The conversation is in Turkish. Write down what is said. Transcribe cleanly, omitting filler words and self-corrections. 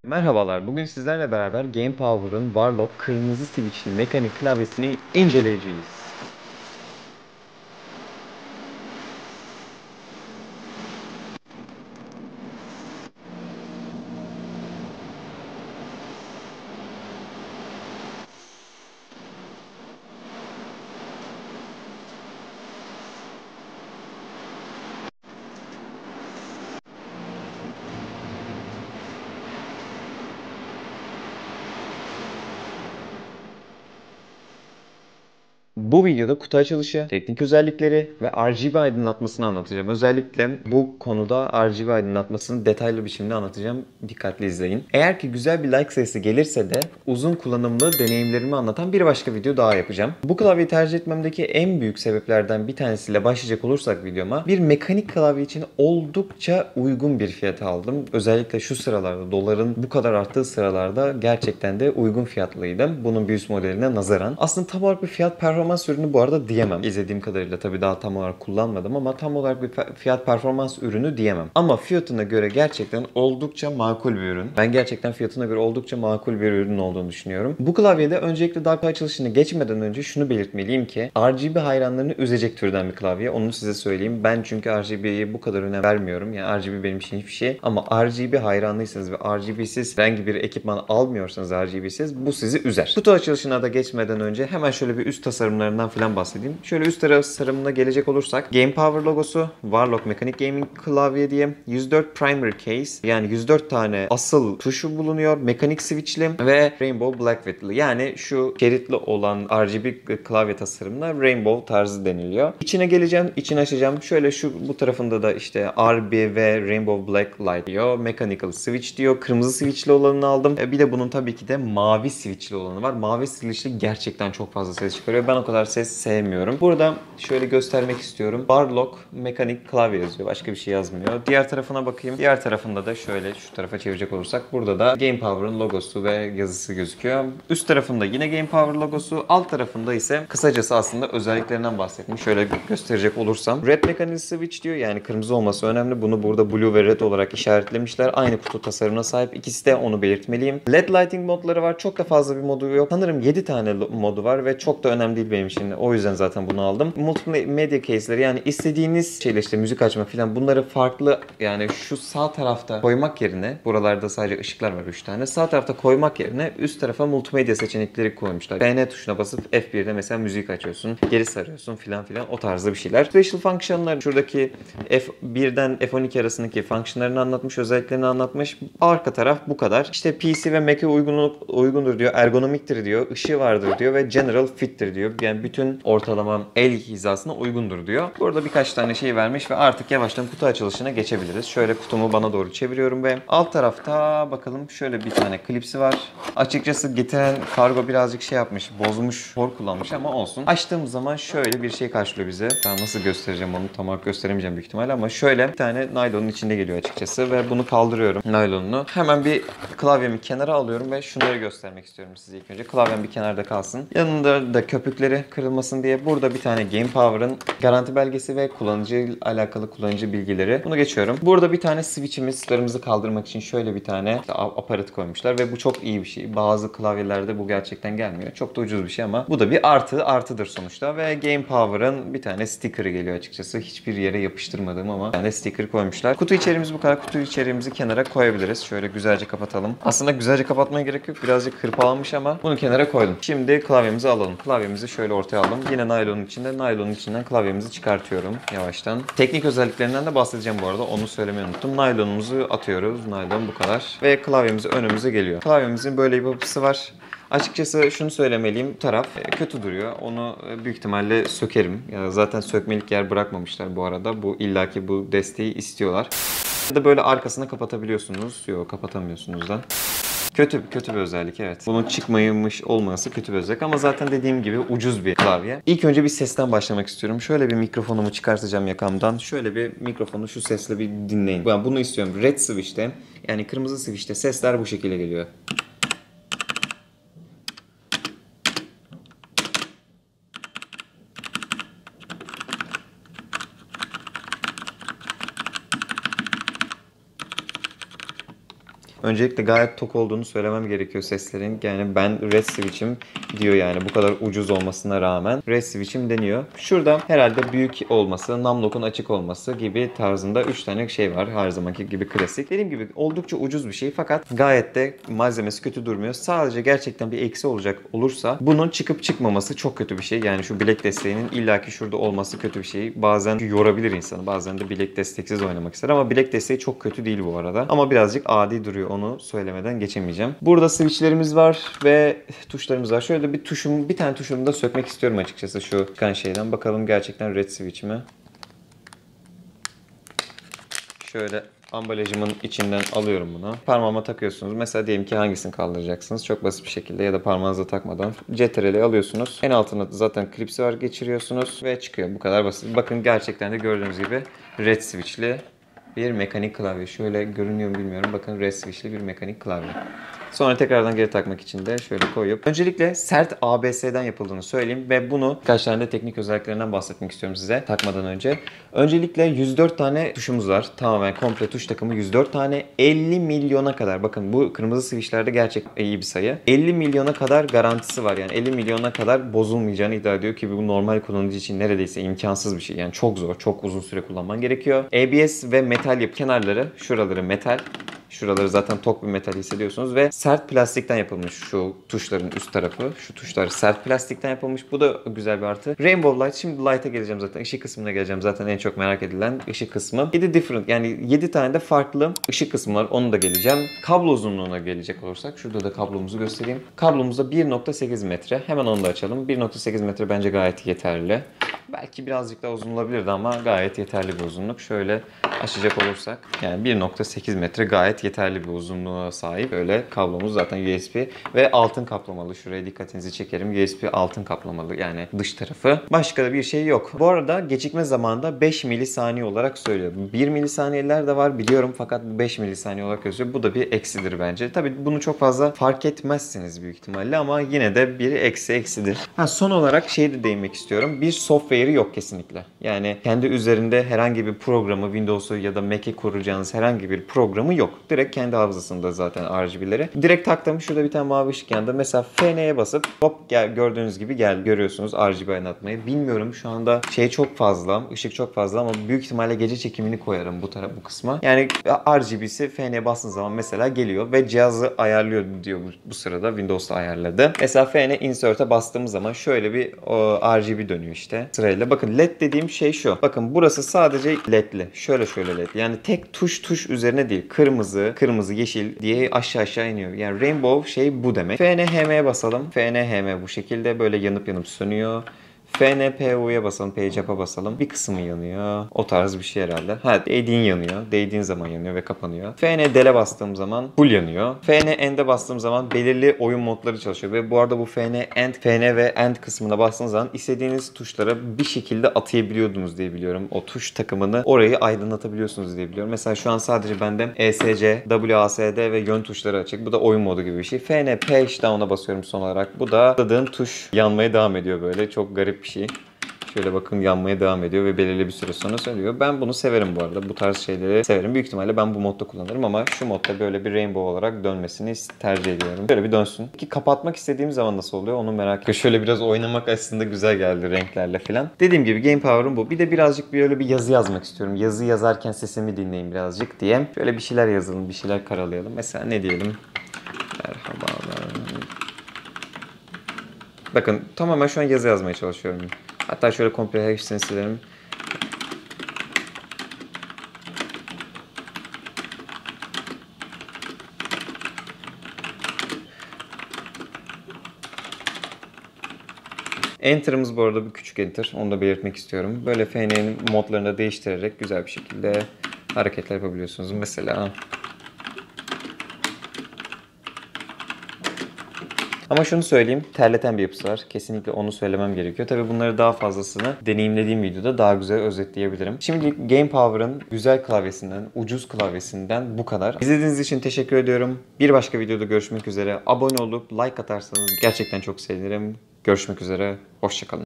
Merhabalar, bugün sizlerle beraber Game Power'ın Warlock kırmızı switchli mekanik klavyesini inceleyeceğiz. Bu videoda kutu açılışı, teknik özellikleri ve RGB aydınlatmasını anlatacağım. Özellikle bu konuda RGB aydınlatmasını detaylı biçimde anlatacağım. Dikkatli izleyin. Eğer ki güzel bir like sayısı gelirse de uzun kullanımlı deneyimlerimi anlatan bir başka video daha yapacağım. Bu klavyeyi tercih etmemdeki en büyük sebeplerden bir tanesiyle başlayacak olursak videoma, bir mekanik klavye için oldukça uygun bir fiyata aldım. Özellikle şu sıralarda, doların bu kadar arttığı sıralarda gerçekten de uygun fiyatlıydı. Bunun bir üst modeline nazaran. Aslında tam olarak bir fiyat performans ürünü bu arada diyemem. İzlediğim kadarıyla tabii daha tam olarak kullanmadım ama tam olarak bir fiyat performans ürünü diyemem. Ama fiyatına göre gerçekten oldukça makul bir ürün. Ben gerçekten fiyatına göre oldukça makul bir ürün olduğunu düşünüyorum. Bu klavyede öncelikle daha açılışını geçmeden önce şunu belirtmeliyim ki RGB hayranlarını üzecek türden bir klavye. Onu size söyleyeyim. Ben çünkü RGB'ye bu kadar önem vermiyorum. Yani RGB benim için hiçbir şey. Ama RGB hayranlıysanız ve RGB'siz herhangi bir ekipman almıyorsanız RGB'siz bu sizi üzer. Kutu açılışına da geçmeden önce hemen şöyle bir üst tasarımlarından falan bahsedeyim. Şöyle üst tasarımına gelecek olursak Game Power logosu, Warlock Mechanic Gaming klavye diye 104 primary case, yani 104 tane asıl tuşu bulunuyor. Mekanik switchli ve Rainbow Black Width'li. Yani şu şeritli olan RGB klavye tasarımına Rainbow tarzı deniliyor. İçine geleceğim, içini açacağım. Şöyle bu tarafında da işte RB ve Rainbow Black Light diyor. Mechanical switch diyor. Kırmızı switchli olanını aldım. Bir de bunun tabii ki de mavi switchli olanı var. Mavi switchli gerçekten çok fazla ses çıkarıyor. Ben o kadar ses sevmiyorum. Burada şöyle göstermek istiyorum. Warlock Mechanic klavye yazıyor. Başka bir şey yazmıyor. Diğer tarafına bakayım. Diğer tarafında da şöyle şu tarafa çevirecek olursak burada da Game Power'ın logosu ve yazısı gözüküyor. Üst tarafında yine Game Power logosu. Alt tarafında ise kısacası aslında özelliklerinden bahsettim. Şöyle gösterecek olursam. Red Mechanical Switch diyor. Yani kırmızı olması önemli. Bunu burada blue ve red olarak işaretlemişler. Aynı kutu tasarımına sahip. İkisi de, onu belirtmeliyim. LED lighting modları var. Çok da fazla bir modu yok. Sanırım 7 tane modu var ve çok da önemli değil benim için. O yüzden zaten bunu aldım. Multimedia case'leri, yani istediğiniz şeyle işte müzik açma falan, bunları farklı, yani şu sağ tarafta koymak yerine, buralarda sadece ışıklar var 3 tane. Sağ tarafta koymak yerine üst tarafa multimedya seçenekleri koymuşlar. BN tuşuna basıp F1'de mesela müzik açıyorsun. Geri sarıyorsun filan filan, o tarzda bir şeyler. Special function'lar, şuradaki F1'den F12 arasındaki function'larını anlatmış, özelliklerini anlatmış. Arka taraf bu kadar. İşte PC ve Mac'e uygundur diyor. Ergonomiktir diyor. Işığı vardır diyor ve general fit'tir diyor. Yani bütün ortalama el hizasına uygundur diyor. Burada birkaç tane şey vermiş ve artık yavaştan kutu açılışına geçebiliriz. Şöyle kutumu bana doğru çeviriyorum ve alt tarafta bakalım şöyle bir tane klipsi var. Açıkçası getiren kargo birazcık şey yapmış, bozmuş, hor kullanmış ama olsun. Açtığımız zaman şöyle bir şey karşılıyor bize. Ben nasıl göstereceğim onu, tam olarak gösteremeyeceğim büyük ihtimalle ama şöyle bir tane naylonun içinde geliyor açıkçası ve bunu kaldırıyorum, naylonunu. Hemen bir klavyemi kenara alıyorum ve şunları göstermek istiyorum size ilk önce. Klavyem bir kenarda kalsın. Yanında da köpükleri kırılmasın diye burada bir tane Game Power'ın garanti belgesi ve kullanıcı alakalı kullanıcı bilgileri. Bunu geçiyorum. Burada bir tane switch'imiz, slarımızı kaldırmak için şöyle bir tane aparat koymuşlar ve bu çok iyi bir şey. Bazı klavyelerde bu gerçekten gelmiyor. Çok da ucuz bir şey ama bu da bir artıdır sonuçta ve Game Power'ın bir tane sticker'ı geliyor açıkçası. Hiçbir yere yapıştırmadığım ama bir tane sticker koymuşlar. Kutu içeriğimiz bu kadar. Kutu içeriğimizi kenara koyabiliriz. Şöyle güzelce kapatalım. Aslında güzelce kapatmaya gerek yok. Birazcık hırpalanmış ama bunu kenara koydum. Şimdi klavyemizi alalım. Klavyemizi şöyle ortaya aldım. Yine naylonun içinde. Naylonun içinden klavyemizi çıkartıyorum yavaştan. Teknik özelliklerinden de bahsedeceğim bu arada. Onu söylemeyi unuttum. Naylonumuzu atıyoruz. Naylon bu kadar. Ve klavyemiz önümüze geliyor. Klavyemizin böyle bir yapısı var. Açıkçası şunu söylemeliyim. Bu taraf kötü duruyor. Onu büyük ihtimalle sökerim. Ya zaten sökmelik yer bırakmamışlar bu arada. Bu illaki bu desteği istiyorlar. Ya da böyle arkasını kapatabiliyorsunuz. Yok, kapatamıyorsunuz da. Kötü bir özellik, evet. Bunun çıkmamış olması kötü bir özellik ama zaten dediğim gibi ucuz bir klavye. İlk önce bir sesten başlamak istiyorum. Şöyle bir mikrofonumu çıkartacağım yakamdan. Şöyle bir mikrofonu şu sesle bir dinleyin. Ben bunu istiyorum. Red switch'te, yani kırmızı switch'te sesler bu şekilde geliyor. Öncelikle gayet tok olduğunu söylemem gerekiyor seslerin. Yani ben Red Switch'im diyor yani bu kadar ucuz olmasına rağmen Red Switch'im deniyor. Şurada herhalde büyük olması, numlock'un açık olması gibi tarzında 3 tane şey var. Her zamanki gibi klasik. Dediğim gibi oldukça ucuz bir şey fakat gayet de malzemesi kötü durmuyor. Sadece gerçekten bir eksi olursa bunun çıkıp çıkmaması çok kötü bir şey. Yani şu bilek desteğinin illaki şurada olması kötü bir şey. Bazen yorabilir insanı. Bazen de bilek desteksiz oynamak ister ama bilek desteği çok kötü değil bu arada. Ama birazcık adi duruyor. Onu söylemeden geçemeyeceğim. Burada switchlerimiz var ve tuşlarımız var. Şöyle bir tane tuşumu da sökmek istiyorum açıkçası şu çıkan şeyden. Bakalım gerçekten Red Switch mi? Şöyle ambalajımın içinden alıyorum bunu. Parmağıma takıyorsunuz. Mesela diyelim ki hangisini kaldıracaksınız? Çok basit bir şekilde ya da parmağınıza takmadan CTRL'i alıyorsunuz. En altına zaten klipsi var, geçiriyorsunuz ve çıkıyor. Bu kadar basit. Bakın gerçekten de gördüğünüz gibi Red Switch'li bir mekanik klavye. Şöyle görünüyor mu bilmiyorum. Bakın Red Switch'li bir mekanik klavye. Sonra tekrardan geri takmak için de şöyle koyup. Öncelikle sert ABS'den yapıldığını söyleyeyim ve bunu birkaç tane de teknik özelliklerinden bahsetmek istiyorum size takmadan önce. Öncelikle 104 tane tuşumuz var. Tamamen komple tuş takımı 104 tane. 50 milyona kadar, bakın bu kırmızı switchlerde gerçekten iyi bir sayı. 50 milyona kadar garantisi var. Yani 50 milyona kadar bozulmayacağını iddia ediyor ki bu normal kullanıcı için neredeyse imkansız bir şey. Yani çok zor, çok uzun süre kullanman gerekiyor. ABS ve metal yapı kenarları, şuraları metal. Şuraları zaten tok bir metal hissediyorsunuz ve sert plastikten yapılmış şu tuşların üst tarafı. Şu tuşlar sert plastikten yapılmış. Bu da güzel bir artı. Rainbow Light. Şimdi Light'a geleceğim zaten. Işık kısmına geleceğim. Zaten en çok merak edilen ışık kısmı. 7 different yani 7 tane de farklı ışık kısmı var. Onu da geleceğim. Kablo uzunluğuna gelecek olursak. Şurada da kablomuzu göstereyim. Kablomuz da 1.8 metre. Hemen onu da açalım. 1.8 metre bence gayet yeterli. Belki birazcık daha uzun olabilirdi ama gayet yeterli bir uzunluk. Şöyle açacak olursak yani 1.8 metre gayet yeterli bir uzunluğa sahip. Öyle kablomuz zaten USB ve altın kaplamalı. Şuraya dikkatinizi çekerim. USB altın kaplamalı yani dış tarafı. Başka da bir şey yok. Bu arada gecikme zamanında 5 milisaniye olarak söylüyor. 1 milisaniyeler de var biliyorum fakat 5 milisaniye olarak yazıyor. Bu da bir eksidir bence. Tabii bunu çok fazla fark etmezsiniz büyük ihtimalle ama yine de bir eksidir. Son olarak şeyi de değinmek istiyorum. Bir software'i yok kesinlikle. Yani kendi üzerinde herhangi bir programı Windows'u ya da Mac'e kuracağınız herhangi bir programı yok. Direkt kendi hafızasında zaten RGB'leri. Direkt taktım. Şurada bir tane mavi ışık yandı. Mesela FN'ye basıp hop gördüğünüz gibi görüyorsunuz RGB aydınlatmayı. Bilmiyorum şu anda şey çok fazla, ışık çok fazla ama büyük ihtimalle gece çekimini koyarım bu kısma. Yani RGB'si FN'ye bastığınız zaman mesela geliyor ve cihazı ayarlıyor diyor bu sırada. Windows'ta ayarladı. Mesela FN Insert'e bastığımız zaman şöyle bir RGB dönüyor işte sırayla. Bakın LED dediğim şey şu. Bakın burası sadece LED'li. Şöyle LED. Yani tek tuş üzerine değil. Kırmızı, yeşil diye aşağı iniyor. Yani Rainbow şey bu demek. FNHM'ye basalım. FNHM bu şekilde böyle yanıp sönüyor. FNPU'ya basalım, Page-Up'a basalım. Bir kısmı yanıyor. O tarz bir şey herhalde. Değdiğin yanıyor. Değdiğin zaman yanıyor ve kapanıyor. FNDL'e bastığım zaman full yanıyor. FNEnd'e bastığım zaman belirli oyun modları çalışıyor. Ve bu arada bu FN ve End kısmına bastığınız zaman istediğiniz tuşlara bir şekilde atayabiliyordunuz diye biliyorum. O tuş takımını orayı aydınlatabiliyorsunuz diye biliyorum. Mesela şu an sadece bende ESC, WASD ve yön tuşları açık. Bu da oyun modu gibi bir şey. FN Page Down'a basıyorum son olarak. Bu da tıkladığım tuş yanmaya devam ediyor böyle. Çok garip bir şey. Şöyle bakın yanmaya devam ediyor ve belirli bir süre sonra sönüyor. Ben bunu severim bu arada. Bu tarz şeyleri severim. Büyük ihtimalle ben bu modda kullanırım ama şu modda böyle bir rainbow olarak dönmesini tercih ediyorum. Böyle bir dönsün. Ki kapatmak istediğim zaman nasıl oluyor onu merak ediyorum. Şöyle biraz oynamak aslında güzel geldi renklerle falan. Dediğim gibi Game Power'ım bu. Bir de birazcık böyle bir yazı yazmak istiyorum. Yazı yazarken sesimi dinleyin birazcık diye. Şöyle bir şeyler yazalım, bir şeyler karalayalım. Mesela ne diyelim? Merhabalar. Bakın tamamen şu an yazı yazmaya çalışıyorum. Hatta şöyle komple hepsini silerim. Enter'ımız bu arada bir küçük enter. Onu da belirtmek istiyorum. Böyle FN'nin modlarını da değiştirerek güzel bir şekilde hareketler yapabiliyorsunuz. Mesela ama şunu söyleyeyim, terleten bir yapısı var. Kesinlikle onu söylemem gerekiyor. Tabii bunları daha fazlasını deneyimlediğim videoda daha güzel özetleyebilirim. Şimdi Game Power'ın güzel klavyesinden, ucuz klavyesinden bu kadar. İzlediğiniz için teşekkür ediyorum. Bir başka videoda görüşmek üzere. Abone olup like atarsanız gerçekten çok sevinirim. Görüşmek üzere, hoşça kalın.